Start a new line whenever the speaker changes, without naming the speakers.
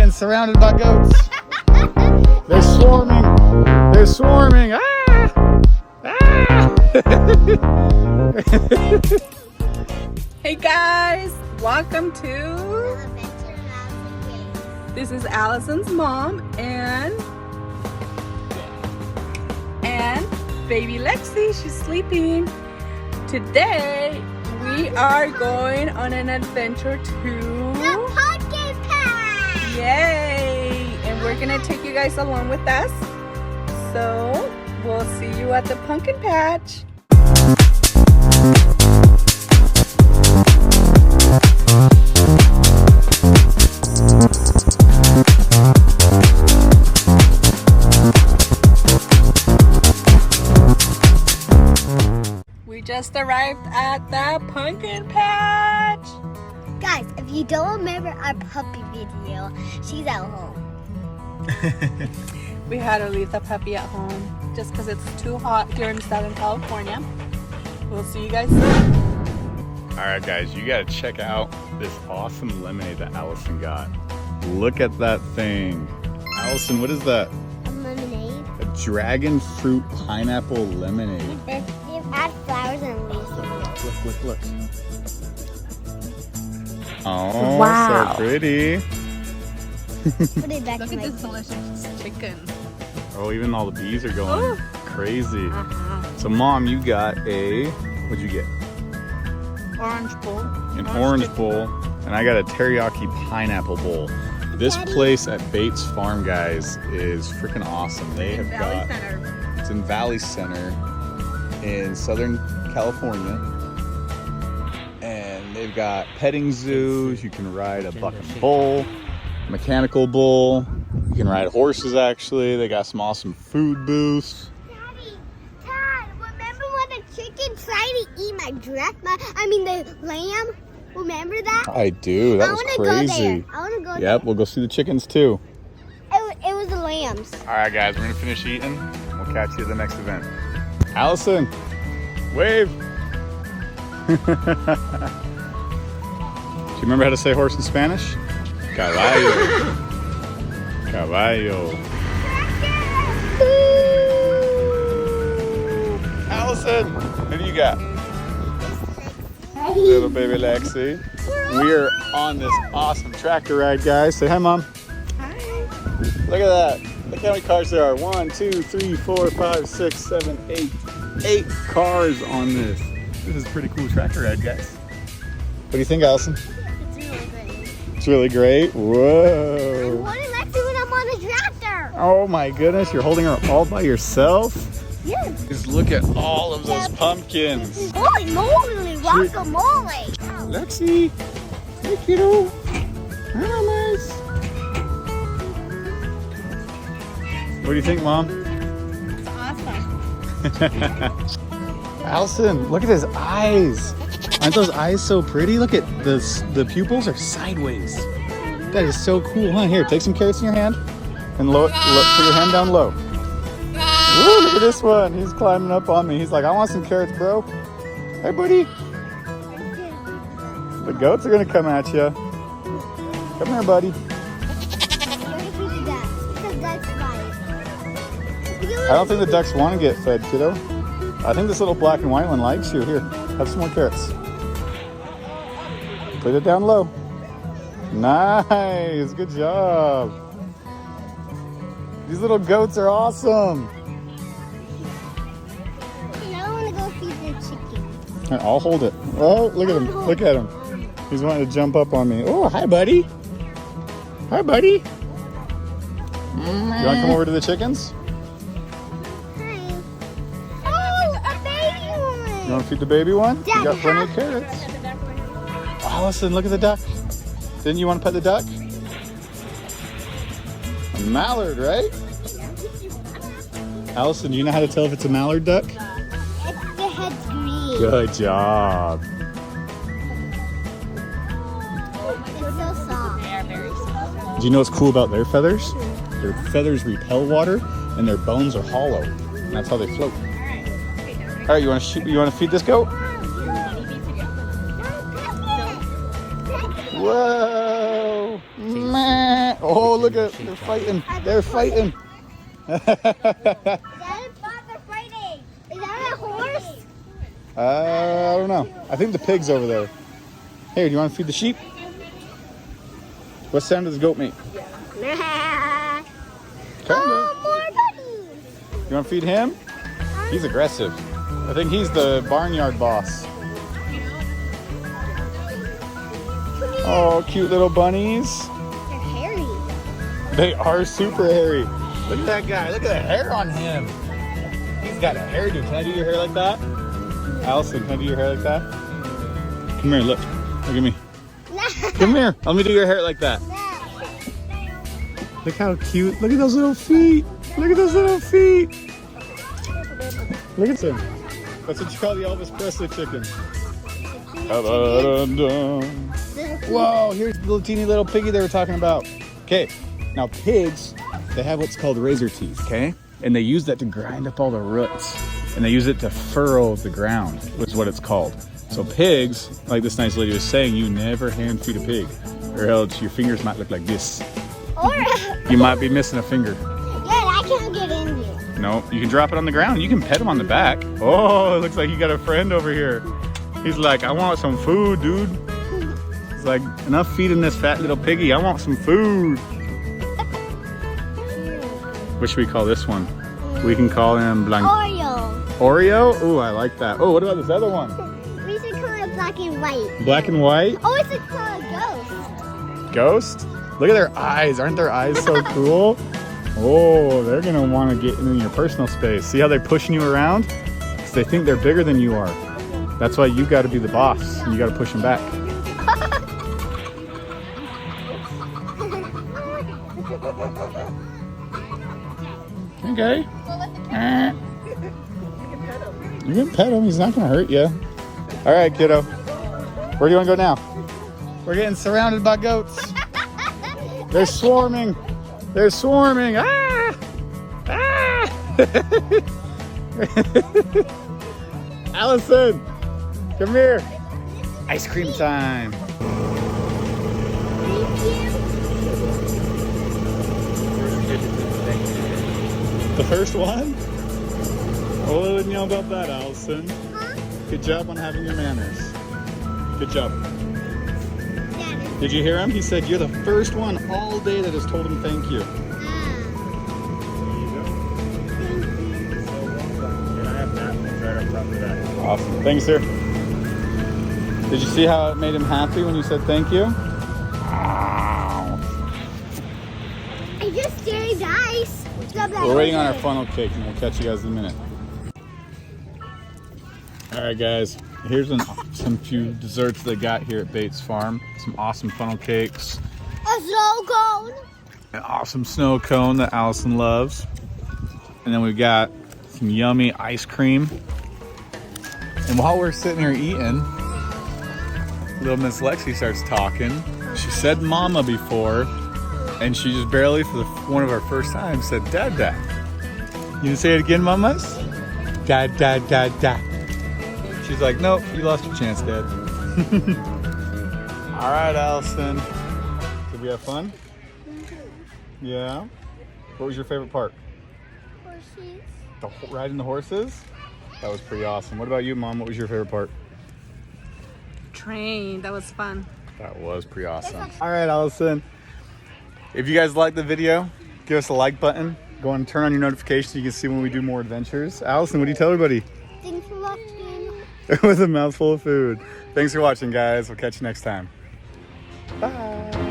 getting surrounded by goats. They're swarming. They're swarming. Ah! Ah!
Hey guys, welcome to... This is Allison's mom and baby Lexi. She's sleeping. Today we are going on an adventure to
the pumpkin patch.
Yay! And we're gonna take you guys along with us. So we'll see you at the pumpkin patch. We just arrived at the pumpkin patch.
Guys, if you don't remember our puppy video, she's at home.
We had to leave the puppy at home just because it's too hot here in Southern California. We'll see you guys soon.
All right, guys, you got to check out this awesome lemonade that Allison got. Look at that thing. Allison, what is that?
A lemonade.
A dragon fruit pineapple lemonade.
You add flowers and leaves in it.
Look. Oh,
Wow.
so pretty.
Put it back
Look
to
at
my
this delicious chicken.
Oh, even all the bees are going
Ooh.
crazy. So, Mom, you got what'd you get?
Orange bowl.
An orange bowl, and I got a teriyaki pineapple bowl. This place at Bates Farm, guys, is freaking awesome. They have
Valley
got,
Center.
it's in Valley Center in Southern California. And they've got petting zoos. You can ride a bucking bull, mechanical bull. You can ride horses, actually. They got some awesome food booths.
Daddy, Dad, remember when the chicken tried to eat my dress? The lamb? Remember that?
I do. That was
I
crazy.
Go there. I want to go there.
Yep, we'll go see the chickens too.
It was the lambs.
All right, guys, we're gonna finish eating. We'll catch you at the next event. Allison, wave. Do you remember how to say horse in Spanish? Caballo. Caballo. Allison, who do you got? Little baby Lexi. We are on this awesome tractor ride, guys. Say hi, Mom.
Hi.
Look at that. Look how many cars there are. 1, 2, 3, 4, 5, 6, 7, 8. 8 cars on this. This is a pretty cool tractor ride, guys. What do you think, Allison?
It's really great.
It's really great.
I
Whoa.
want to Lexi when I'm on the tractor.
Oh my goodness, you're holding her all by yourself?
Yes.
Just look at all of those pumpkins.
Holy moly, guacamole.
Lexi. Hey, kiddo. Mamas. What do you think, Mom?
It's awesome.
Allison, look at his eyes. Aren't those eyes so pretty? Look at the pupils are sideways. That is so cool, huh? Here, take some carrots in your hand and put your hand down low. Woo, look at this one. He's climbing up on me. He's like, I want some carrots, bro. Hey, buddy. The goats are going to come at you. Come here, buddy. I don't think the ducks want to get fed, kiddo. I think this little black and white one likes you. Here, have some more carrots. Put it down low. Nice, good job. These little goats are awesome.
I want to go feed the chicken.
Here, I'll hold it. Oh, look at him. Look at him. He's wanting to jump up on me. Oh, hi, buddy. Hi, buddy. You want to come over to the chickens?
Hi. Oh, a baby one.
You want to feed the baby one?
Dad,
You got plenty of carrots. Allison, look at the duck. Didn't you want to pet the duck? A mallard, right? Allison, do you know how to tell if it's a mallard duck?
The head's green.
Good job.
It's so soft.
They are very soft.
Do you know what's cool about their feathers? Their feathers repel water, and their bones are hollow. And that's how they float. All right, you want to feed this goat? Whoa! Man. Oh, look at, they're fighting. They're fighting.
Is that they're fighting? Is that a horse?
I don't know. I think the pig's over there. Here, do you want to feed the sheep? What sound does goat make?
Oh, more bunnies.
You want to feed him? He's aggressive. I think he's the barnyard boss. Oh, cute little bunnies.
They're hairy.
They are super hairy. Look at that guy. Look at the hair on him. He's got a hairdo. Can I do your hair like that? Allison, can I do your hair like that? Come here, look. Look at me. Come here. Let me do your hair like that. Look how cute. Look at those little feet. Look at those little feet. Look at them. That's what you call the Elvis Presley chicken. Whoa, here's the little teeny little piggy they were talking about. Okay, now pigs, they have what's called razor teeth, okay? And they use that to grind up all the roots. And they use it to furrow the ground, which is what it's called. So pigs, like this nice lady was saying, you never hand feed a pig, or else your fingers might look like this.
Or
You might be missing a finger.
yeah, I can't get in here.
No, you can drop it on the ground. You can pet him on the back. Oh, it looks like you got a friend over here. He's like, I want some food, dude. He's like, enough feeding this fat little piggy. I want some food. What should we call this one? We can call him Blanc.
Oreo.
Oreo? Ooh, I like that. Oh, what about this other one?
We should call it black and white.
Black and white?
Oh, we should call it ghost.
Ghost? Look at their eyes. Aren't their eyes so cool? Oh, they're going to want to get into your personal space. See how they're pushing you around? Because they think they're bigger than you are. That's why you got to be the boss. And you got to push them back. Okay. You can pet him. He's not going to hurt you. All right, kiddo. Where do you want to go now? We're getting surrounded by goats. They're swarming. They're swarming. Ah! Ah! Allison, come here. Ice cream time. The first one? Oh, I didn't know about that, Allison. Good job on having your manners. Good job. Did you hear him? He said you're the first one all day that has told him thank you. Awesome. Thanks, sir. Did you see how it made him happy when you said thank you?
I just stared eyes.
We're waiting on our funnel cake and we'll catch you guys in a minute. Alright guys, here's some few desserts they got here at Bates Farm. Some awesome funnel cakes.
A snow cone.
An awesome snow cone that Allison loves. And then we've got some yummy ice cream. And while we're sitting here eating, little Miss Lexi starts talking. She said mama before, and she just barely, for one of our first times, said dad, dad. You gonna say it again, mamas? Dad, dad, dad, dad. She's like, nope, you lost your chance, Dad. All right, Allison. Did we have fun? Yeah. What was your favorite part?
Horses.
Riding the horses? That was pretty awesome. What about you, Mom? What was your favorite part?
Train. That was fun.
That was pretty awesome. All right, Allison. If you guys liked the video, give us a like button. Go and turn on your notifications so you can see when we do more adventures. Allison, what do you tell everybody?
Thanks for watching.
With a mouthful of food. Thanks for watching, guys. We'll catch you next time. Bye.